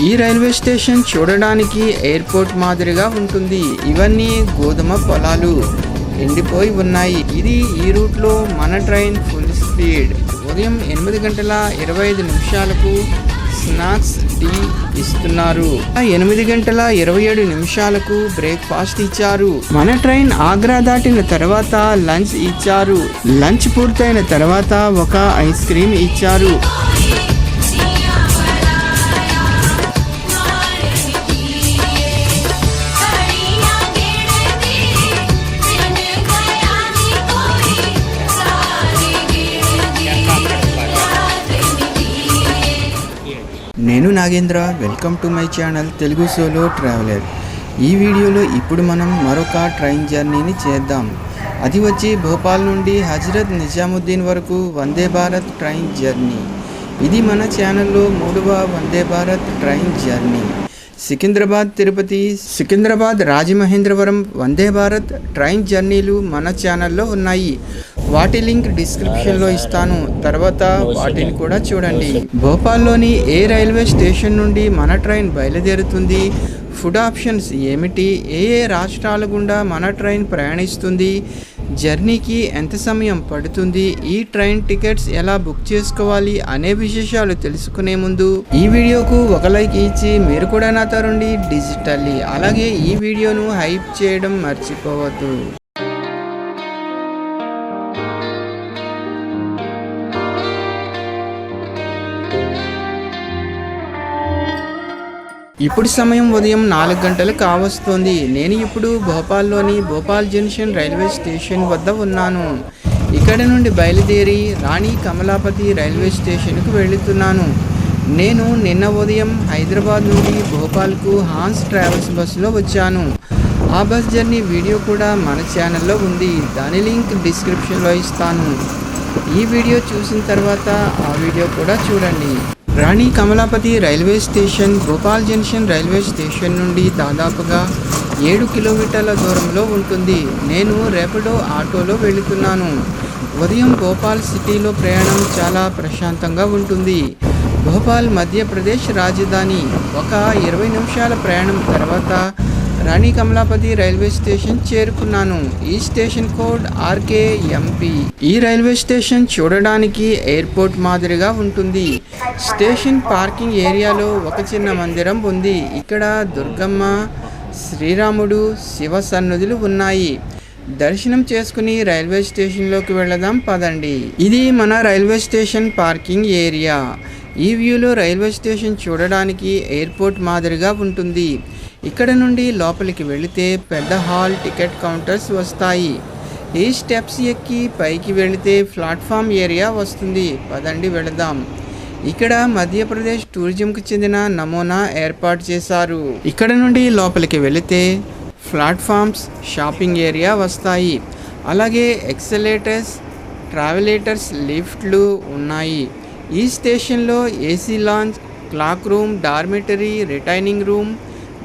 ఈ railway station చూడడానికి airport మాదిరిగా ఉంటుంది. ఇవన్నీ గోధుమ పొలాలు ఎండిపోయి ఉన్నాయి. ఇది ఈ రూట్లో మన ట్రైన్ ఫుల్ స్పీడ్. ఉదయం 8:25 స్నాక్స్ టీ ఇస్తున్నారు. 8:27 బ్రేక్ఫాస్ట్ ఇచ్చారు. మన ట్రైన్ ఆగ్రా దాటిన తర్వాత లంచ్ ఇచ్చారు. లంచ్ పూర్తయిన తర్వాత ఒక ఐస్ క్రీమ్ ఇచ్చారు. నేను Nagendra. Welcome to my channel Telugu solo traveller. ఈ వీడియోలో ఇప్పుడు మనం మరొక ట్రైన్ జర్నీని చేద్దాం. అది వచ్చి భోపాల్ నుండి హజరత్ నిజాముద్దీన్ వరకు వందే భారత్ ట్రైన్ జర్నీ. ఇది మన ఛానల్లో 3వ Vande Bharat train journey. Secunderabad Tirupati, Secunderabad Rajamahendravaram Vande Bharat train జర్నీలు మన ఛానల్లో ఉన్నాయి. వాటి లింక్ డిస్క్రిప్షన్లో ఇస్తాను. తర్వాత వాటిని కూడా చూడండి. భోపాల్లోని ఏ రైల్వే స్టేషన్ నుండి మన ట్రైన్ బయలుదేరుతుంది, ఫుడ్ ఆప్షన్స్ ఏమిటి, ఏ రాష్ట్రాల గుండా మన ట్రైన్ ప్రయాణిస్తుంది, జర్నీకి ఎంత సమయం పడుతుంది, ఈ ట్రైన్ టికెట్స్ ఎలా బుక్ చేసుకోవాలి అనే విశేషాలు తెలుసుకునే ముందు ఈ వీడియోకు ఒక లైక్ ఇచ్చి మీరు కూడా నాతో రండి డిజిటల్లీ. అలాగే ఈ వీడియోను హైప్ చేయడం మర్చిపోవద్దు. ఇప్పుడు సమయం ఉదయం 4 గంటలు కావస్తోంది. నేను ఇప్పుడు భోపాల్లోని భోపాల్ జంక్షన్ రైల్వే స్టేషన్ వద్ద ఉన్నాను. ఇక్కడ నుండి బయలుదేరి రాణి కమలాపతి రైల్వే స్టేషన్కు వెళుతున్నాను. నేను నిన్న ఉదయం హైదరాబాద్ నుండి భోపాల్కు హాన్స్ ట్రావెల్స్ బస్సులో వచ్చాను. ఆ బస్ జర్నీ వీడియో కూడా మన ఛానల్లో ఉంది. దాని లింక్ డిస్క్రిప్షన్లో ఇస్తాను. ఈ వీడియో చూసిన తర్వాత ఆ వీడియో కూడా చూడండి. Rani Kamalapati railway station Bhopal junction railway station నుండి దాదాపుగా 7 కిలోమీటర్ల దూరంలో ఉంటుంది. నేను రేపిడో ఆటోలో వెళుతున్నాను. ఉదయం భోపాల్ సిటీలో ప్రయాణం చాలా ప్రశాంతంగా ఉంటుంది. భోపాల్ మధ్యప్రదేశ్ రాజధాని. ఒక 20 నిమిషాల ప్రయాణం తర్వాత రాణి కమలాపతి రైల్వే స్టేషన్ చేరుకున్నాను. ఈ స్టేషన్ కోడ్ RKMP. ఈ రైల్వే స్టేషన్ చూడడానికి ఎయిర్పోర్ట్ మాదిరిగా ఉంటుంది. స్టేషన్ పార్కింగ్ ఏరియాలో ఒక చిన్న మందిరం ఉంది. ఇక్కడ దుర్గమ్మ, శ్రీరాముడు, శివ సన్నిధులు ఉన్నాయి. దర్శనం చేసుకుని రైల్వే స్టేషన్లోకి వెళదాం పదండి. ఇది మన రైల్వే స్టేషన్ పార్కింగ్ ఏరియా. ఈ వ్యూలో రైల్వే స్టేషన్ చూడడానికి ఎయిర్పోర్ట్ మాదిరిగా ఉంటుంది. ఇక్కడ నుండి లోపలికి వెళితే పెద్ద హాల్, టికెట్ కౌంటర్స్ వస్తాయి. ఈ స్టెప్స్ ఎక్కి పైకి వెళితే ప్లాట్ఫామ్ ఏరియా వస్తుంది. పదండి వెళదాం. ఇక్కడ మధ్యప్రదేశ్ టూరిజంకు చెందిన నమూనా ఏర్పాటు చేశారు. ఇక్కడ నుండి లోపలికి వెళితే ప్లాట్ఫామ్స్, షాపింగ్ ఏరియా వస్తాయి. అలాగే ఎక్సలేటర్స్, ట్రావెలేటర్స్, లిఫ్ట్లు ఉన్నాయి. ఈ స్టేషన్లో AC lounge, clock room, dormitory, retaining room,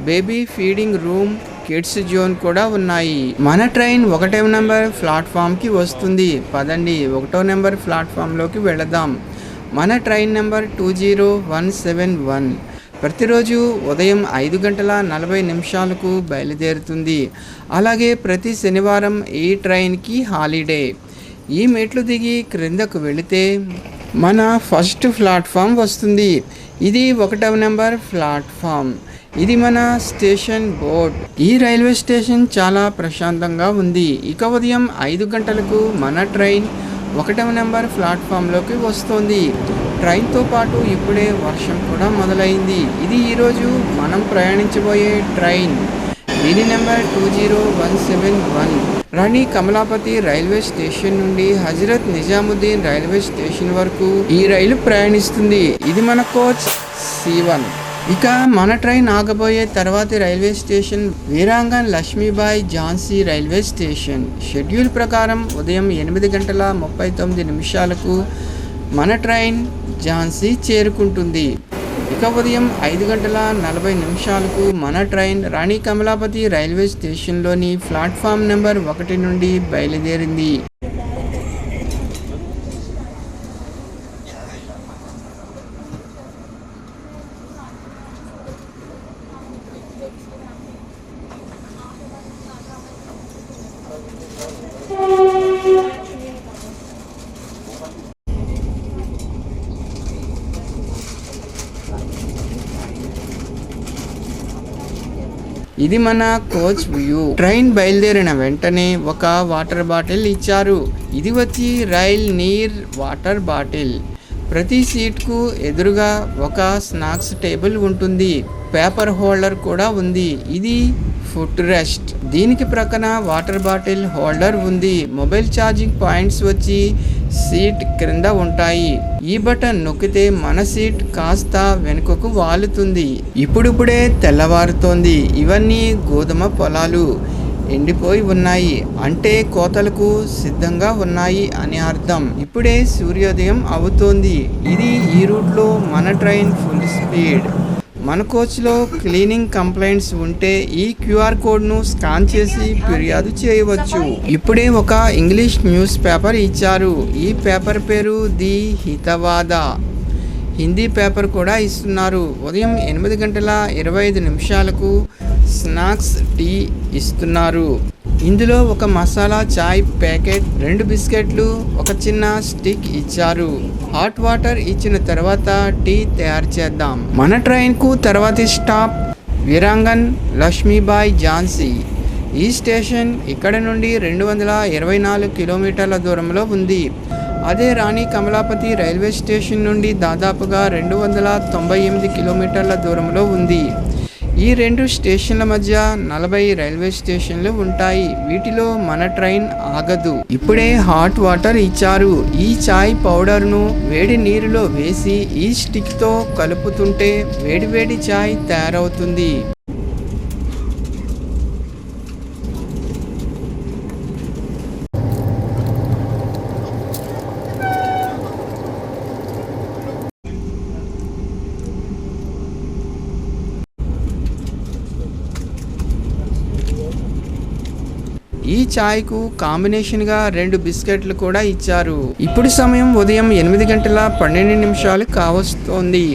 baby feeding room, kids zone కూడా ఉన్నాయి. మన ట్రైన్ 1వ నెంబర్ ప్లాట్ఫామ్కి వస్తుంది. పదండి 1వ నెంబర్ ప్లాట్ఫామ్లోకి వెళదాం. మన ట్రైన్ నెంబర్ 20171 ప్రతిరోజు ఉదయం 5:40 బయలుదేరుతుంది. అలాగే ప్రతి శనివారం ఈ ట్రైన్కి హాలిడే. ఈ మెట్లు దిగి క్రిందకు వెళితే మన ఫస్ట్ ప్లాట్ఫామ్ వస్తుంది. ఇది 1వ నెంబర్ ప్లాట్ఫామ్. ఇది మన స్టేషన్ బోర్డ్. ఈ రైల్వే స్టేషన్ చాలా ప్రశాంతంగా ఉంది. ఇక ఉదయం 5 గంటలకు మన ట్రైన్ 1వ నెంబర్ ప్లాట్ఫామ్లోకి వస్తుంది. ట్రైన్తో పాటు ఇప్పుడే వర్షం కూడా మొదలైంది. ఇది ఈరోజు మనం ప్రయాణించబోయే ట్రైన్. దీని నెంబర్ 20171. రాణి కమలాపతి రైల్వే స్టేషన్ నుండి హజరత్ నిజాముద్దీన్ రైల్వే స్టేషన్ వరకు ఈ రైలు ప్రయాణిస్తుంది. ఇది మన కోచ్ C1. ఇక మన ట్రైన్ ఆగబోయే తర్వాతి railway station Veerangan Lakshmibai Jhansi railway station. Schedule ప్రకారం ఉదయం 8:39 మన ట్రైన్ ఝాన్సీ చేరుకుంటుంది. ఇక ఉదయం 5:40 మన ట్రైన్ రాణి కమలాపతి రైల్వే స్టేషన్లోని ప్లాట్ఫామ్ నెంబర్ 1 నుండి బయలుదేరింది. ఇది మన కోచ్ వ్యూ. ట్రైన్ బయలుదేరిన వెంటనే ఒక వాటర్ బాటిల్ ఇచ్చారు. ఇది వచ్చి రైల్ నీర్ వాటర్ బాటిల్. ప్రతి సీట్కు ఎదురుగా ఒక స్నాక్స్ టేబుల్ ఉంటుంది. పేపర్ హోల్డర్ కూడా ఉంది. ఇది ఫుట్ రెస్ట్. దీనికి ప్రక్కన వాటర్ బాటిల్ హోల్డర్ ఉంది. మొబైల్ ఛార్జింగ్ పాయింట్స్ వచ్చి సీట్ క్రింద ఉంటాయి. ఈ బటన్ నొక్కితే మన సీట్ కాస్త వెనుకకు వాలుతుంది. ఇప్పుడిప్పుడే తెల్లవారుతోంది. ఇవన్నీ గోధుమ పొలాలు ఎండిపోయి ఉన్నాయి, అంటే కోతలకు సిద్ధంగా ఉన్నాయి అని అర్థం. ఇప్పుడే సూర్యోదయం అవుతోంది. ఇది ఈ రూట్లో మన ట్రైన్ ఫుల్ స్పీడ్. మన కోచ్లో క్లీనింగ్ కంప్లైంట్స్ ఉంటే ఈ క్యూఆర్ కోడ్ను స్కాన్ చేసి ఫిర్యాదు చేయవచ్చు. ఇప్పుడే ఒక ఇంగ్లీష్ న్యూస్ పేపర్ ఇచ్చారు. ఈ పేపర్ పేరు ది హితవాద. హిందీ పేపర్ కూడా ఇస్తున్నారు. ఉదయం 8:25 స్నాక్స్ టీ ఇస్తున్నారు. ఇందులో ఒక మసాలా చాయ్ ప్యాకెట్, 2 బిస్కెట్లు, ఒక చిన్న స్టిక్ ఇచ్చారు. హాట్ వాటర్ ఇచ్చిన తర్వాత టీ తయారు చేద్దాం. మన ట్రైన్కు తర్వాతి స్టాప్ వీరాంగన్ లక్ష్మీబాయి ఝాన్సీ. ఈ స్టేషన్ ఇక్కడ నుండి 224 కిలోమీటర్ల దూరంలో ఉంది. అదే రాణి కమలాపతి రైల్వే స్టేషన్ నుండి దాదాపుగా 298 కిలోమీటర్ల దూరంలో ఉంది. ఈ 2 స్టేషన్ల మధ్య 40 రైల్వే స్టేషన్లు ఉంటాయి. వీటిలో మన ట్రైన్ ఆగదు. ఇప్పుడే హాట్ వాటర్ ఇచ్చారు. ఈ చాయ్ పౌడర్ను వేడి నీరులో వేసి ఈ స్టిక్తో కలుపుతుంటే వేడివేడి చాయ్ తయారవుతుంది. ఈ చాయ్కు కాంబినేషన్గా 2 బిస్కెట్లు కూడా ఇచ్చారు. ఇప్పుడు సమయం ఉదయం 8:12 కావస్తోంది.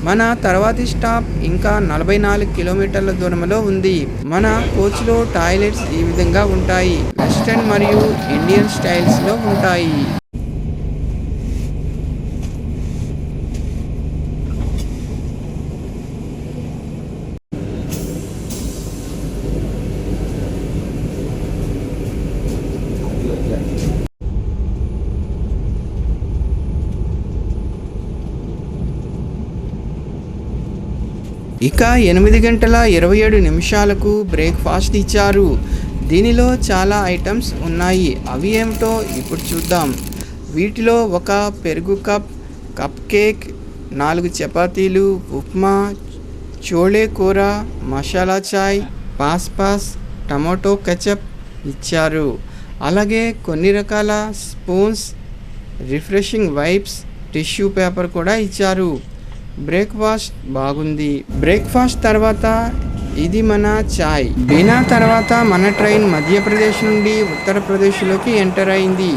మన తర్వాతి స్టాప్ ఇంకా 44 కిలోమీటర్ల దూరంలో ఉంది. మన కోచ్లో టాయిలెట్స్ ఈ విధంగా ఉంటాయి. వెస్టర్న్ మరియు ఇండియన్ స్టైల్స్లో ఉంటాయి. ఇక 8:27 బ్రేక్ఫాస్ట్ ఇచ్చారు. దీనిలో చాలా ఐటమ్స్ ఉన్నాయి. అవి ఏమిటో ఇప్పుడు చూద్దాం. వీటిలో ఒక పెరుగు కప్ కేక్, 4 చపాతీలు, ఉప్మా, చోళే కూర, మసాలా చాయ్, పాస్, టమాటో కెచప్ ఇచ్చారు. అలాగే కొన్ని రకాల spoons, refreshing wipes, tissue paper కూడా ఇచ్చారు. బ్రేక్ఫాస్ట్ బాగుంది. బ్రేక్ఫాస్ట్ తర్వాత ఇది మన చాయ్. బినా తర్వాత మన ట్రైన్ మధ్యప్రదేశ్ నుండి ఉత్తరప్రదేశ్లోకి ఎంటర్ అయింది.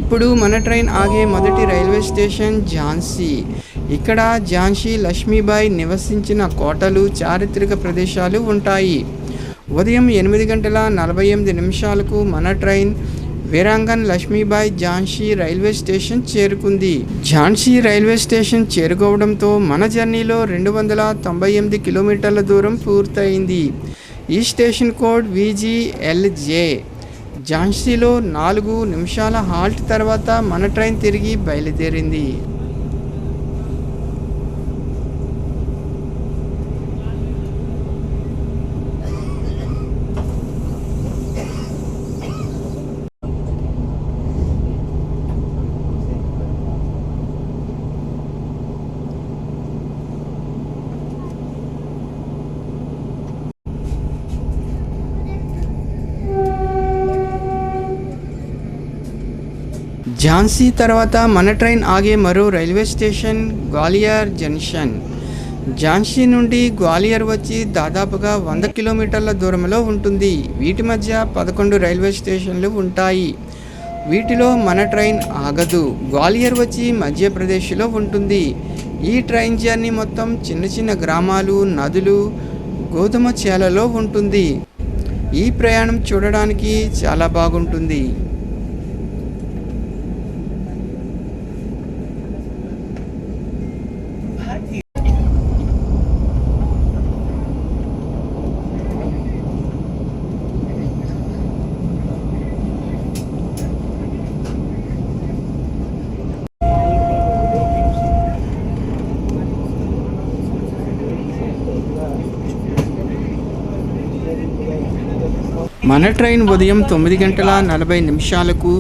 ఇప్పుడు మన ట్రైన్ ఆగే మొదటి రైల్వే స్టేషన్ ఝాన్సీ. ఇక్కడ ఝాన్సీ లక్ష్మీబాయి నివసించిన కోటలు, చారిత్రక ప్రదేశాలు ఉంటాయి. ఉదయం 8:48 మన train Veerangan Lakshmibai Jhansi railway station చేరుకుంది. ఝాన్సీ రైల్వే స్టేషన్ చేరుకోవడంతో మన జర్నీలో 298 కిలోమీటర్ల దూరం పూర్తయింది. ఈ స్టేషన్ కోడ్ VGLJ. ఝాన్సీలో 4 నిమిషాల హాల్ట్ తర్వాత మన ట్రైన్ తిరిగి బయలుదేరింది. ఝాన్సీ తర్వాత మన ట్రైన్ ఆగే మరో railway station Gwalior junction. Jhansi నుండి గ్వాలియర్ వచ్చి దాదాపుగా 100 కిలోమీటర్ల దూరంలో ఉంటుంది. వీటి మధ్య 11 రైల్వే స్టేషన్లు ఉంటాయి. వీటిలో మన ట్రైన్ ఆగదు. గ్వాలియర్ వచ్చి మధ్యప్రదేశ్లో ఉంటుంది. ఈ ట్రైన్ జర్నీ మొత్తం చిన్న చిన్న గ్రామాలు, నదులు, గోధుమ చేలలో ఉంటుంది. ఈ ప్రయాణం చూడడానికి చాలా బాగుంటుంది. మన ట్రైన్ ఉదయం 9:40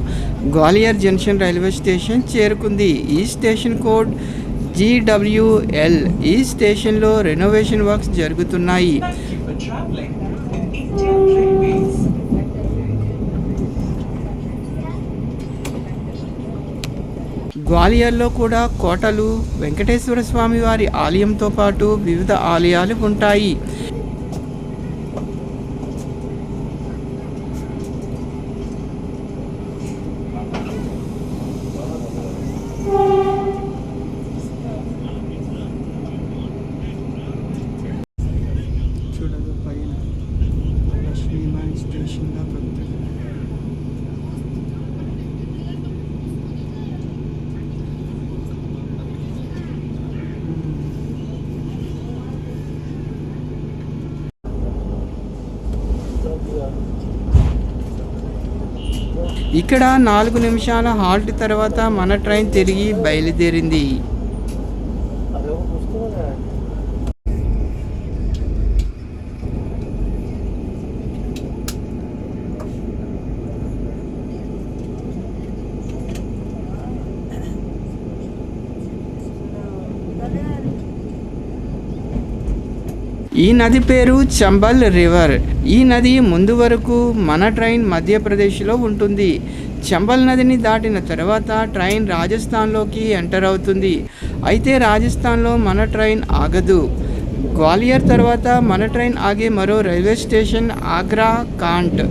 గ్వాలియర్ జంక్షన్ రైల్వే స్టేషన్ చేరుకుంది. ఈ స్టేషన్ కోడ్ GWL. ఈ స్టేషన్లో రెనోవేషన్ వర్క్స్ జరుగుతున్నాయి. గ్వాలియర్లో కూడా కోటలు, వెంకటేశ్వర స్వామి వారి ఆలయంతో పాటు వివిధ ఆలయాలు ఉంటాయి. ఇక్కడ 4 నిమిషాల హాల్ట్ తర్వాత మన ట్రైన్ తిరిగి బయలుదేరింది. ఈ నది పేరు చంబల్ రివర్. ఈ నది ముందు వరకు మన ట్రైన్ మధ్యప్రదేశ్లో ఉంటుంది. చంబల్ నదిని దాటిన తర్వాత ట్రైన్ రాజస్థాన్లోకి ఎంటర్ అవుతుంది. అయితే రాజస్థాన్లో మన ట్రైన్ ఆగదు. గ్వాలియర్ తర్వాత మన ట్రైన్ ఆగే మరో రైల్వే స్టేషన్ ఆగ్రా కాంట్.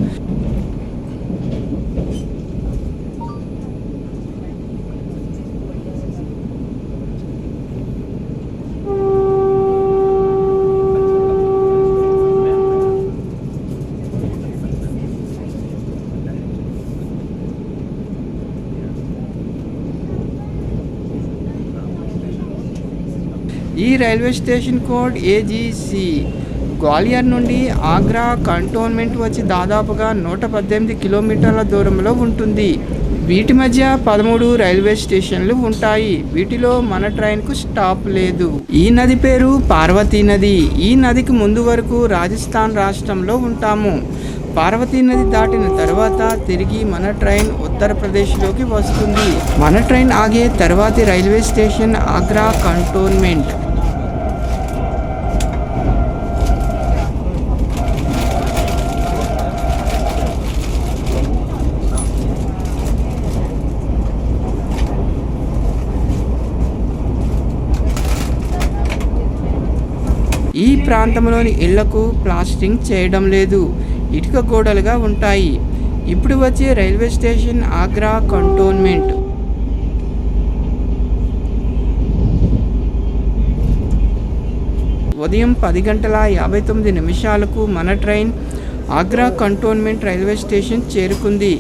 ఈ railway station code AGC. Gwalior నుండి ఆగ్రా కంటోన్మెంట్ వచ్చి దాదాపుగా 118 కిలోమీటర్ల దూరంలో ఉంటుంది. వీటి మధ్య 13 రైల్వే స్టేషన్లు ఉంటాయి. వీటిలో మన ట్రైన్కు స్టాప్ లేదు. ఈ నది పేరు పార్వతీ నది. ఈ నదికి ముందు వరకు రాజస్థాన్ రాష్ట్రంలో ఉంటాము. పార్వతీ నది దాటిన తర్వాత తిరిగి మన ట్రైన్ ఉత్తరప్రదేశ్లోకి వస్తుంది. మన ట్రైన్ ఆగే తర్వాతి రైల్వే స్టేషన్ ఆగ్రా కంటోన్మెంట్. ఈ ప్రాంతంలోని ఇళ్లకు ప్లాస్టింగ్ చేయడం లేదు. ఇటుక గోడలుగా ఉంటాయి. ఇప్పుడు వచ్చే రైల్వే స్టేషన్ ఆగ్రా కంటోన్మెంట్. ఉదయం 10:59 మన train Agra cantonment railway station చేరుకుంది.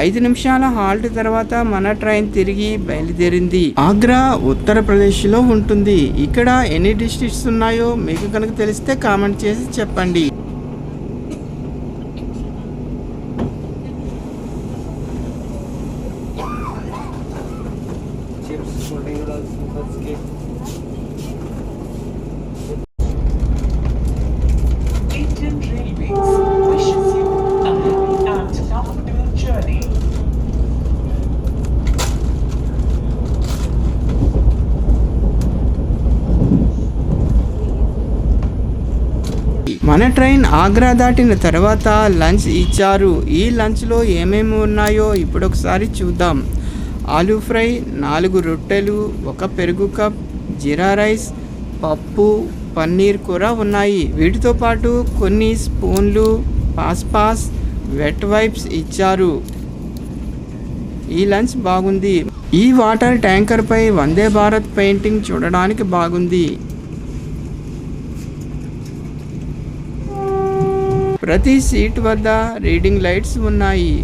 ఐదు నిమిషాల హాల్ట్ తర్వాత మన ట్రైన్ తిరిగి బయలుదేరింది. ఆగ్రా ఉత్తరప్రదేశ్లో ఉంటుంది. ఇక్కడ ఎన్ని డిస్ట్రిక్ట్స్ ఉన్నాయో మీకు కనుక తెలిస్తే కామెంట్ చేసి చెప్పండి. మన ట్రైన్ ఆగ్రా దాటిన తర్వాత లంచ్ ఇచ్చారు. ఈ లంచ్లో ఏమేమి ఉన్నాయో ఇప్పుడు ఒకసారి చూద్దాం. ఆలూ ఫ్రై, 4 రొట్టెలు, 1 పెరుగు కప్, జీరా రైస్, పప్పు, పన్నీర్ కూర ఉన్నాయి. వీటితో పాటు కొన్ని స్పూన్లు, పాస్, వెట్ వైప్స్ ఇచ్చారు. ఈ లంచ్ బాగుంది. ఈ వాటర్ ట్యాంకర్పై వందే భారత్ పెయింటింగ్ చూడడానికి బాగుంది. ప్రతి సీట్ వద్ద రీడింగ్ లైట్స్ ఉన్నాయి.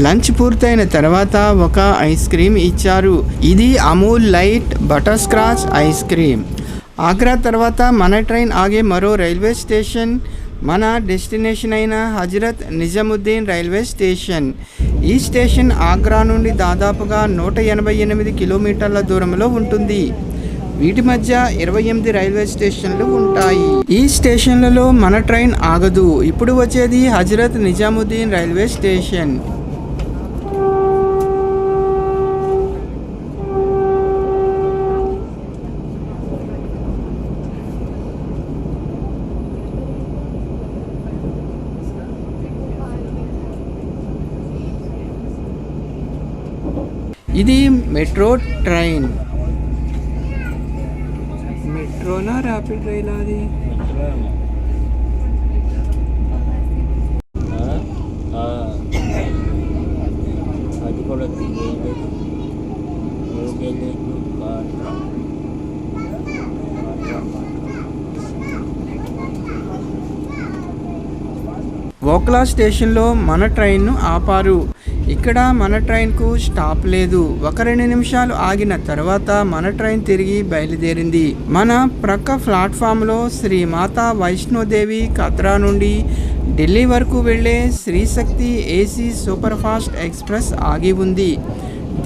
లంచ్ పూర్తయిన తర్వాత ఒక ఐస్ క్రీమ్ ఇచ్చారు. ఇది Amul light butter scratch ice cream. Agra తర్వాత మన ట్రైన్ ఆగే మరో రైల్వే స్టేషన్ మన డెస్టినేషన్ అయిన హజరత్ నిజాముద్దీన్ రైల్వే స్టేషన్. ఈ స్టేషన్ ఆగ్రా నుండి దాదాపుగా 188 కిలోమీటర్ల దూరంలో ఉంటుంది. వీటి మధ్య 28 రైల్వే స్టేషన్లు ఉంటాయి. ఈ స్టేషన్లలో మన ట్రైన్ ఆగదు. ఇప్పుడు వచ్చేది హజరత్ నిజాముద్దీన్ రైల్వే స్టేషన్. ఇది మెట్రో ట్రైన్. మెట్రోనా ర్యాపిడ్ రైల్? అది ఓక్లా స్టేషన్లో మన ట్రైన్ను ఆపారు. ఇక్కడ మన ట్రైన్కు స్టాప్ లేదు. 1-2 నిమిషాలు ఆగిన తర్వాత మన ట్రైన్ తిరిగి బయలుదేరింది. మన ప్రక్క ప్లాట్ఫామ్లో శ్రీ మాతా వైష్ణోదేవి కత్రా నుండి ఢిల్లీ వరకు వెళ్ళే Sri Shakti AC super fast express ఆగి ఉంది.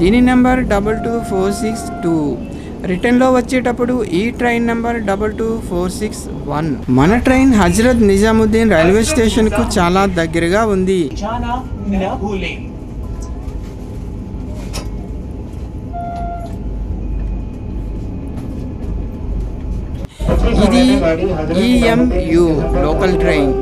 దీని నెంబర్ 22462. రిటర్న్లో వచ్చేటప్పుడు ఈ ట్రైన్ నెంబర్ 22461. మన ట్రైన్ హజరత్ నిజాముద్దీన్ రైల్వే స్టేషన్కు చాలా దగ్గరగా ఉంది. ఇది EMU లోకల్ ట్రైన్.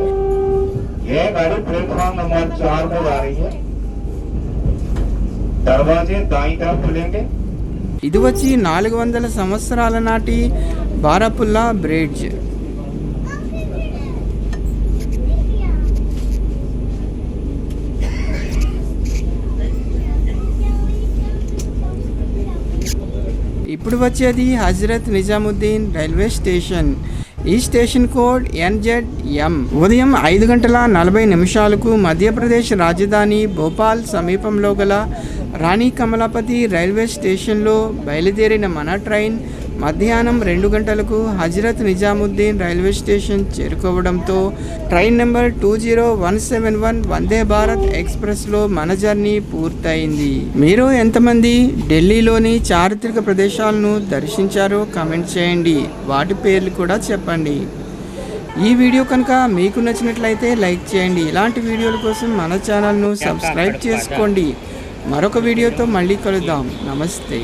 ఇది వచ్చి 400 సంవత్సరాల నాటి బారాపుల్లా బ్రిడ్జ్. ఇప్పుడు వచ్చేది హజరత్ నిజాముద్దీన్ రైల్వే స్టేషన్. ఈ స్టేషన్ కోడ్ NZM. ఉదయం 5:40 మధ్యప్రదేశ్ రాజధాని భోపాల్ సమీపంలో గల రాణి కమలాపతి రైల్వే స్టేషన్లో బయలుదేరిన మన ట్రైన్ మధ్యాహ్నం 2 గంటలకు హజరత్ నిజాముద్దీన్ రైల్వే స్టేషన్ చేరుకోవడంతో ట్రైన్ నెంబర్ 20171 వందే భారత్ ఎక్స్ప్రెస్లో మన జర్నీ పూర్తయింది. మీరు ఎంతమంది ఢిల్లీలోని చారిత్రక ప్రదేశాలను దర్శించారో కామెంట్ చేయండి. వాటి పేర్లు కూడా చెప్పండి. ఈ వీడియో కనుక మీకు నచ్చినట్లయితే లైక్ చేయండి. ఇలాంటి వీడియోల కోసం మన ఛానల్ను సబ్స్క్రైబ్ చేసుకోండి. మరొక వీడియోతో మళ్ళీ కలుద్దాం. నమస్తే.